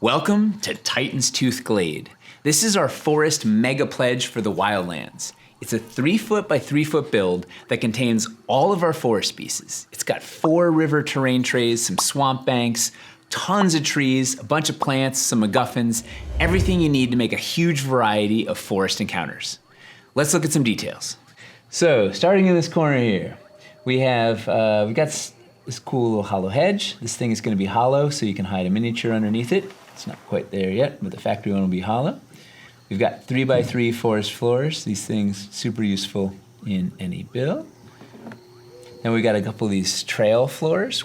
Welcome to Titanstooth Glade. This is our forest mega pledge for the Wildlands. It's a 3-foot by 3-foot build that contains all of our forest species. It's got 4 river terrain trays, some swamp banks, tons of trees, a bunch of plants, some MacGuffins, everything you need to make a huge variety of forest encounters. Let's look at some details. So, starting in this corner here, we've got this cool little hollow hedge. This thing is going to be hollow, so you can hide a miniature underneath it. It's not quite there yet, but the factory one will be hollow. We've got 3x3 forest floors. These things super useful in any build. Then we've got a couple of these trail floors.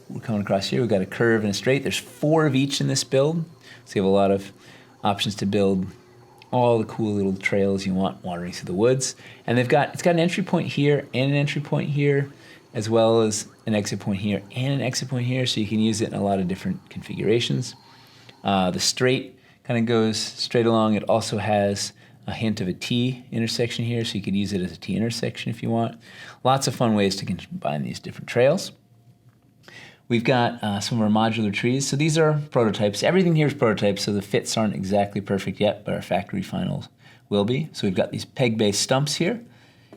We're coming across here. We've got a curve and a straight. There's 4 of each in this build, so you have a lot of options to build all the cool little trails you want wandering through the woods. And it's got an entry point here and an entry point here, as well as an exit point here and an exit point here, so you can use it in a lot of different configurations. The straight kind of goes straight along. It also has a hint of a T intersection here, so you could use it as a T intersection if you want. Lots of fun ways to combine these different trails. We've got some of our modular trees. So these are prototypes. Everything here is prototypes, so the fits aren't exactly perfect yet, but our factory finals will be. So we've got these peg-based stumps here.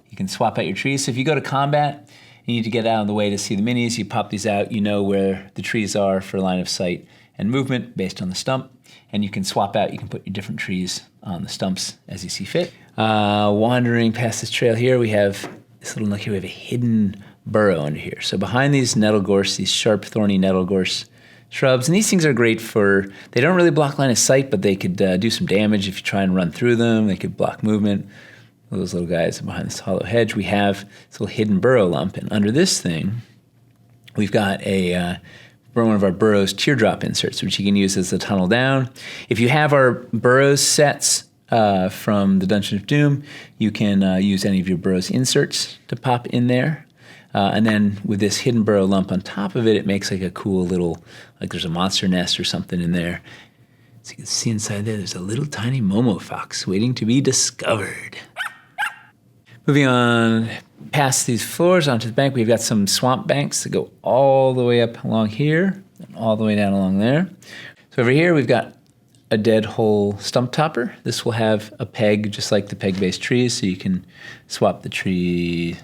You can swap out your trees. So if you go to combat, you need to get out of the way to see the minis. You pop these out, you know where the trees are for line of sight and movement based on the stump. And you can swap out, you can put your different trees on the stumps as you see fit. Wandering past this trail here, we have this little nook here. We have a hidden burrow under here. So behind these nettle gorse, these sharp, thorny nettle gorse shrubs, and these things are great they don't really block line of sight, but they could do some damage if you try and run through them. They could block movement. Those little guys behind this hollow hedge. We have this little hidden burrow lump, and under this thing, we've got one of our burrows teardrop inserts, which you can use as a tunnel down. If you have our burrows sets from the Dungeon of Doom, you can use any of your burrows inserts to pop in there. And then with this hidden burrow lump on top of it, it makes like a cool little, like there's a monster nest or something in there. So you can see inside there's a little tiny Momo fox waiting to be discovered. Moving on past these floors onto the bank, we've got some swamp banks that go all the way up along here and all the way down along there. So over here we've got a dead hole stump topper. This will have a peg just like the peg-based trees, so you can swap the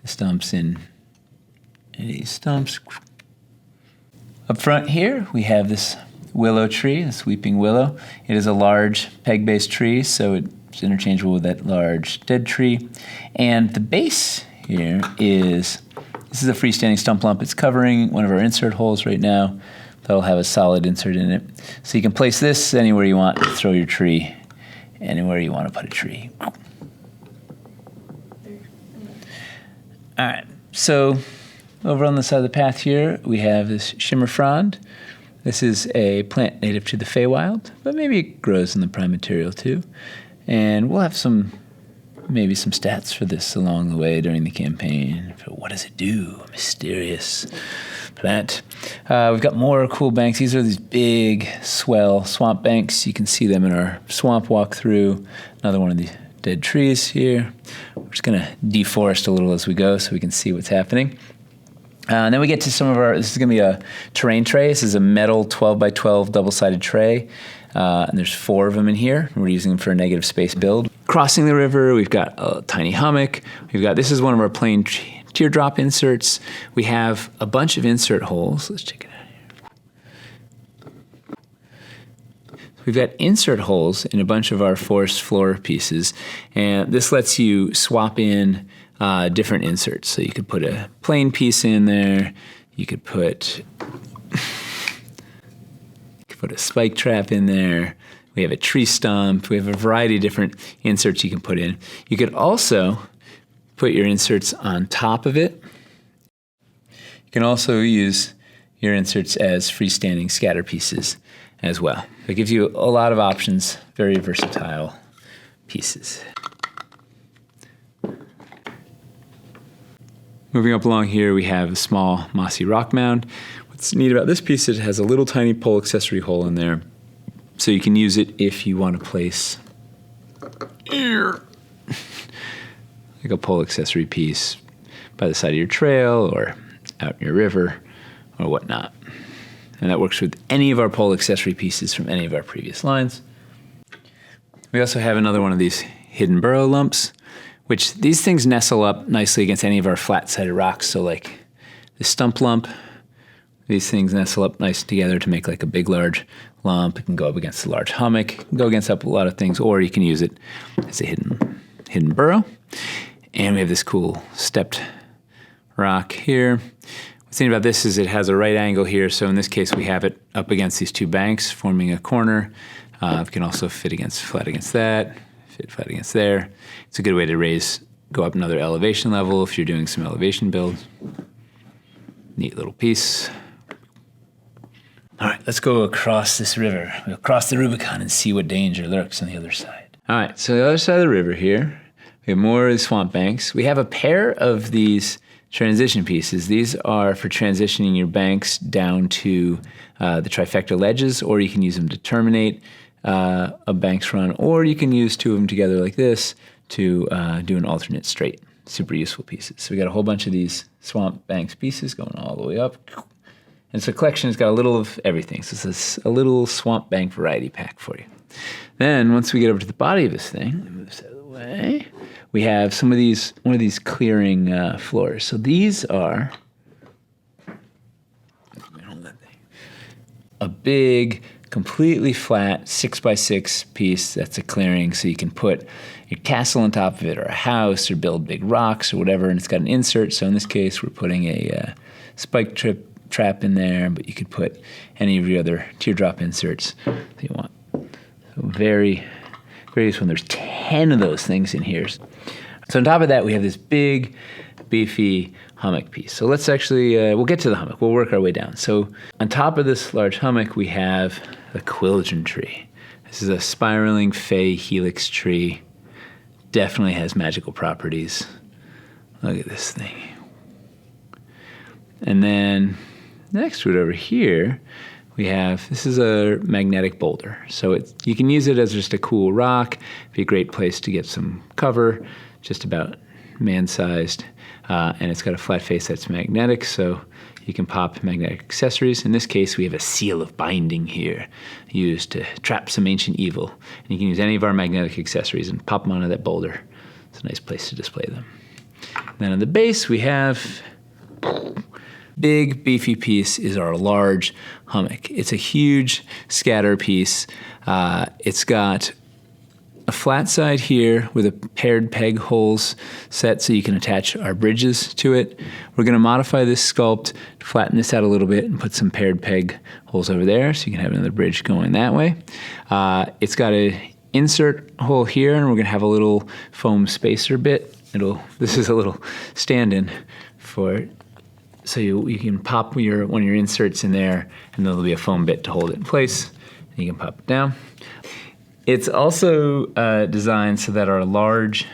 stumps in any stumps. Up front here we have this willow tree, this weeping willow. It is a large peg-based tree, so it's interchangeable with that large dead tree. And the base here this is a freestanding stump lump. It's covering one of our insert holes right now. That'll have a solid insert in it. So you can place this anywhere you want, throw your tree anywhere you want to put a tree. All right, so over on the side of the path here, we have this shimmer frond. This is a plant native to the Feywild, but maybe it grows in the prime material too. And we'll have maybe some stats for this along the way during the campaign. What does it do? A mysterious plant. We've got more cool banks. These are these big, swell swamp banks. You can see them in our swamp walkthrough. Another one of the dead trees here. We're just going to deforest a little as we go so we can see what's happening. And then we get to this is going to be a terrain tray. This is a metal 12x12 double-sided tray. And there's 4 of them in here. We're using them for a negative space build. Crossing the river, we've got a tiny hummock. This is one of our plain teardrop inserts. We have a bunch of insert holes. Let's check it out here. We've got insert holes in a bunch of our forest floor pieces, and this lets you swap in different inserts. So you could put a plain piece in there. You could put a spike trap in there. We have a tree stump. We have a variety of different inserts you can put in. You could also put your inserts on top of it. You can also use your inserts as freestanding scatter pieces as well. It gives you a lot of options, very versatile pieces. Moving up along here, we have a small mossy rock mound. What's neat about this piece is it has a little tiny pole accessory hole in there, so you can use it if you want to place like a pole accessory piece by the side of your trail or out in your river or whatnot. And that works with any of our pole accessory pieces from any of our previous lines. We also have another one of these hidden burrow lumps, which these things nestle up nicely against any of our flat-sided rocks. So like the stump lump, these things nestle up nice together to make like a big, large lump. It can go up against a large hummock. It can go against up a lot of things, or you can use it as a hidden burrow. And we have this cool stepped rock here. What's neat about this is it has a right angle here. So in this case, we have it up against these two banks, forming a corner. It can also fit flat against that, fit flat against there. It's a good way to go up another elevation level if you're doing some elevation builds. Neat little piece. All right, let's go across this river. We'll cross the Rubicon and see what danger lurks on the other side. All right, so the other side of the river here, we have more of the swamp banks. We have a pair of these transition pieces. These are for transitioning your banks down to the trifecta ledges, or you can use them to terminate a banks run, or you can use two of them together like this to do an alternate straight. Super useful pieces. So we got a whole bunch of these swamp banks pieces going all the way up. And so collection has got a little of everything. So this is a little swamp bank variety pack for you. Then once we get over to the body of this thing, let me move this out of the way, we have one of these clearing floors. So these are a big, completely flat 6x6 piece that's a clearing, so you can put your castle on top of it, or a house, or build big rocks or whatever, and it's got an insert. So in this case, we're putting a spike trap in there, but you could put any of your other teardrop inserts that you want. So very, very useful. There's 10 of those things in here. So on top of that, we have this big, beefy hummock piece. So let's actually, we'll get to the hummock. We'll work our way down. So on top of this large hummock, we have a quilgen tree. This is a spiraling fey helix tree. Definitely has magical properties. Look at this thing. And then next to it over here, we have, this is a magnetic boulder. So you can use it as just a cool rock. It'd be a great place to get some cover, just about man-sized. And it's got a flat face that's magnetic, so you can pop magnetic accessories. In this case, we have a seal of binding here, used to trap some ancient evil. And you can use any of our magnetic accessories and pop them onto that boulder. It's a nice place to display them. Then on the base, we have big, beefy piece is our large hummock. It's a huge scatter piece. It's got a flat side here with a paired peg holes set so you can attach our bridges to it. We're going to modify this sculpt to flatten this out a little bit and put some paired peg holes over there so you can have another bridge going that way. It's got an insert hole here, and we're going to have a little foam spacer bit. This is a little stand-in for it. So you can pop one of your inserts in there, and there'll be a foam bit to hold it in place. And you can pop it down. It's also designed so that our large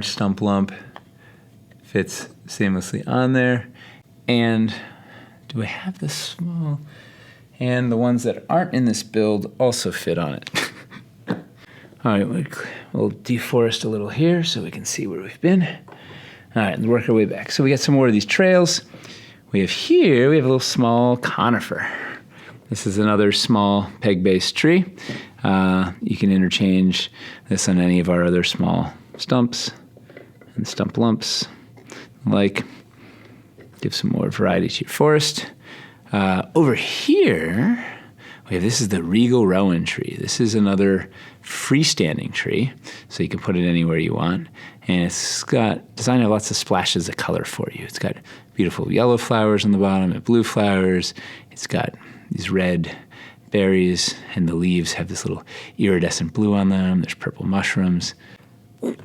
stump lump fits seamlessly on there. And do I have this small? And the ones that aren't in this build also fit on it. All right, we'll deforest a little here so we can see where we've been. All right, and work our way back. So we got some more of these trails. We have a little small conifer. This is another small peg-based tree. You can interchange this on any of our other small stumps and stump lumps. Give some more variety to your forest. Over here, this is the Regal Rowan tree. This is another freestanding tree, so you can put it anywhere you want. And it's got designed to have lots of splashes of color for you. It's got beautiful yellow flowers on the bottom and blue flowers. It's got these red berries, and the leaves have this little iridescent blue on them. There's purple mushrooms. And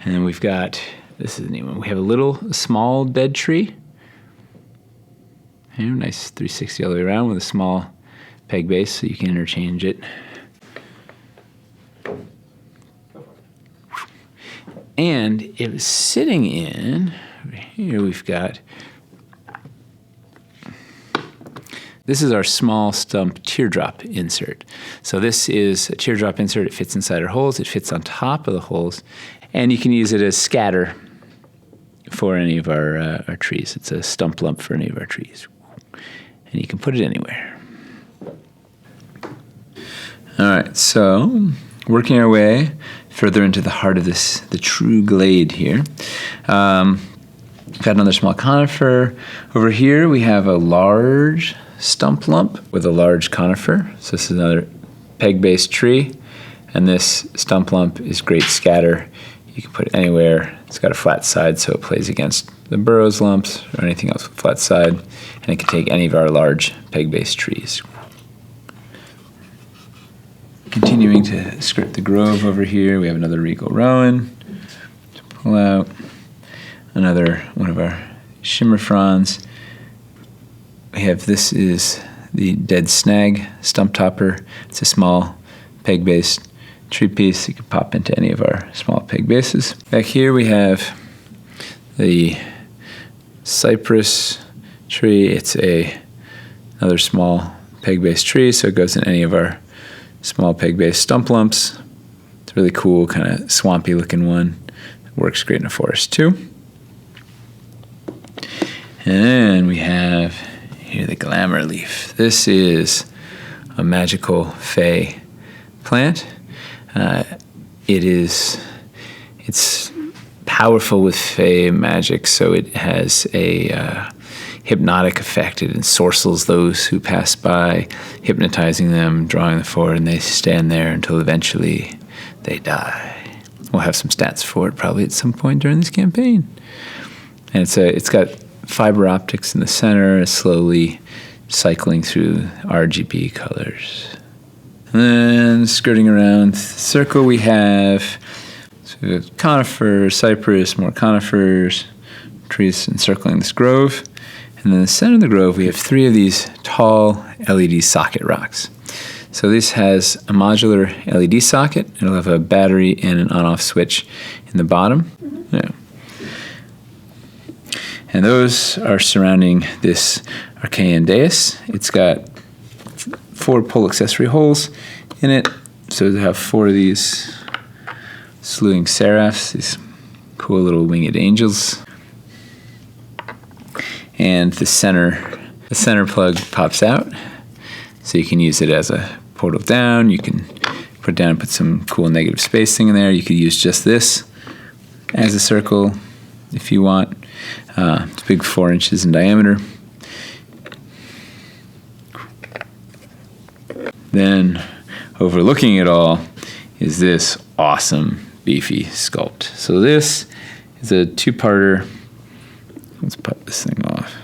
then we've got, this is a neat one. We have a small dead tree. Here, nice 360 all the way around with a small peg base, so you can interchange it. And it was sitting in, over here we've got, this is our small stump teardrop insert. So this is a teardrop insert. It fits inside our holes. It fits on top of the holes. And you can use it as scatter for any of our trees. It's a stump lump for any of our trees. And you can put it anywhere. All right, so working our way further into the heart of the true glade here. Got another small conifer. Over here we have a large stump lump with a large conifer. So this is another peg-based tree. And this stump lump is great scatter. You can put it anywhere. It's got a flat side, so it plays against the burrows lumps or anything else with flat side. And it can take any of our large peg-based trees. Continuing to skirt the grove over here, we have another regal rowan to pull out. Another one of our shimmer fronds. This is the dead snag stump topper. It's a small peg-based tree piece. You can pop into any of our small peg bases. Back here we have the cypress tree. It's another small peg-based tree, so it goes in any of our small peg-based stump lumps. It's a really cool, kind of swampy looking one. It works great in a forest too. And we have here the glamour leaf. This is a magical fey plant. It's powerful with fey magic, so it has a hypnotic effect. It ensorcels those who pass by, hypnotizing them, drawing them forward, and they stand there until eventually they die. We'll have some stats for it probably at some point during this campaign. And it's got fiber optics in the center, slowly cycling through RGB colors. And then skirting around the circle we have conifers, cypress, more conifers, trees encircling this grove. And in the center of the grove we have 3 of these tall LED socket rocks. So this has a modular LED socket. It'll have a battery and an on-off switch in the bottom. Yeah. And those are surrounding this Arcane Deus. It's got 4 pole accessory holes in it. So they have 4 of these slewing seraphs, these cool little winged angels. And the center plug pops out. So you can use it as a portal down. You can put it down and put some cool negative spacing in there. You could use just this as a circle if you want. It's big, 4 inches in diameter. Then overlooking it all is this awesome beefy sculpt. So this is a 2-parter. Let's pop this thing off.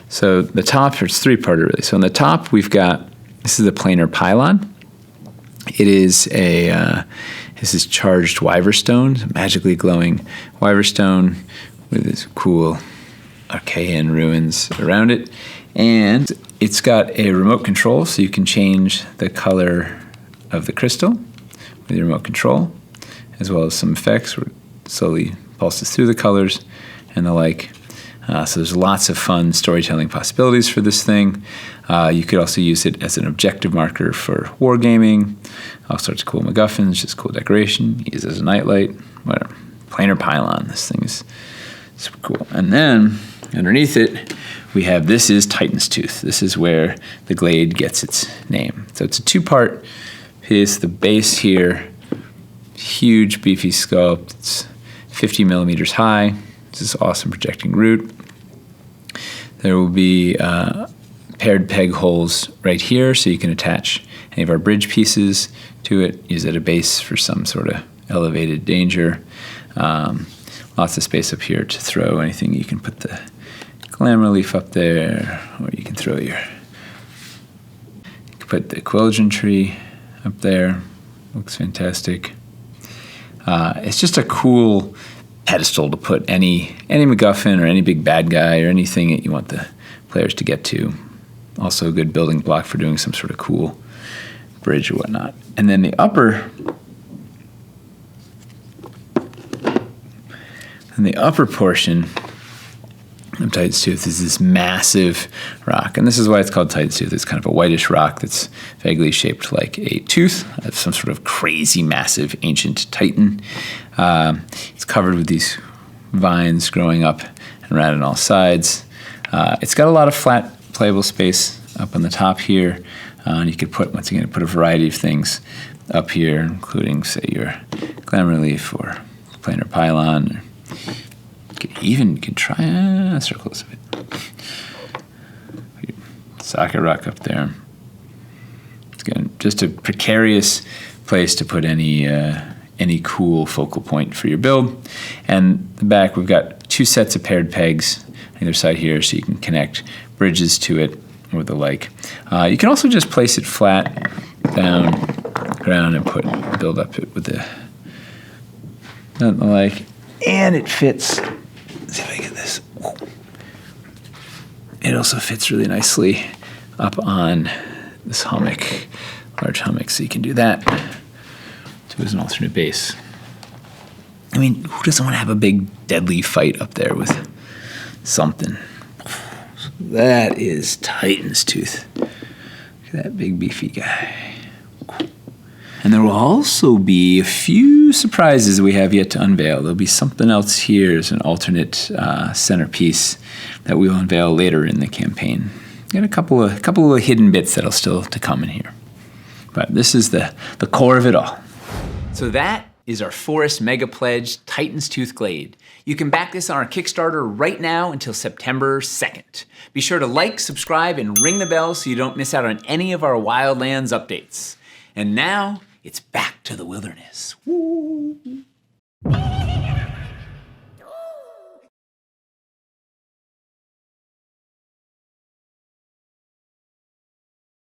So the top, it's 3-parter really. So on the top we've got, this is a planar pylon. It is this is charged wyverstone, magically glowing wyverstone with this cool Arcane ruins around it. And it's got a remote control, so you can change the color of the crystal with your remote control, as well as some effects where it slowly pulses through the colors and the like. So there's lots of fun storytelling possibilities for this thing. You could also use it as an objective marker for wargaming. All sorts of cool MacGuffins, just cool decoration. Use it as a nightlight, whatever. Planar pylon. This thing is super cool. And then underneath it, we have, this is Titanstooth. This is where the glade gets its name. So it's a 2-part piece. The base here, huge beefy sculpt. It's 50 millimeters high. This is awesome projecting root. There will be paired peg holes right here, so you can attach any of our bridge pieces to it. Use it as a base for some sort of elevated danger. Lots of space up here to throw anything. You can put the glamour leaf up there, or you can throw you can put the Quelgen tree up there. Looks fantastic. It's just a cool pedestal to put any MacGuffin or any big bad guy or anything that you want the players to get to. Also a good building block for doing some sort of cool bridge or whatnot. And then the upper portion of Titanstooth is this massive rock. And this is why it's called Titanstooth. It's kind of a whitish rock that's vaguely shaped like a tooth of some sort of crazy, massive, ancient titan. It's covered with these vines growing up and around on all sides. It's got a lot of flat, playable space up on the top here. And you could put, once again, put a variety of things up here, including, say, your glamour leaf or planar pylon. You could try circles of it. Socket rock up there. It's again just a precarious place to put any cool focal point for your build. And the back, we've got 2 sets of paired pegs on either side here, so you can connect bridges to it or the like. You can also just place it flat down ground and build up it with the like, and it fits. Let's see if I get this. It also fits really nicely up on this hummock, large hummock, so you can do that too as an alternate base. I mean, who doesn't want to have a big deadly fight up there with something? That is Titanstooth. Look at that big beefy guy. And there will also be a few surprises we have yet to unveil. There'll be something else here as an alternate centerpiece that we will unveil later in the campaign. And a couple of hidden bits that'll still to come in here. But this is the core of it all. So that is our Forest Mega Pledge Titanstooth Glade. You can back this on our Kickstarter right now until September 2nd. Be sure to like, subscribe, and ring the bell so you don't miss out on any of our Wildlands updates. And now, it's back to the wilderness. Woo.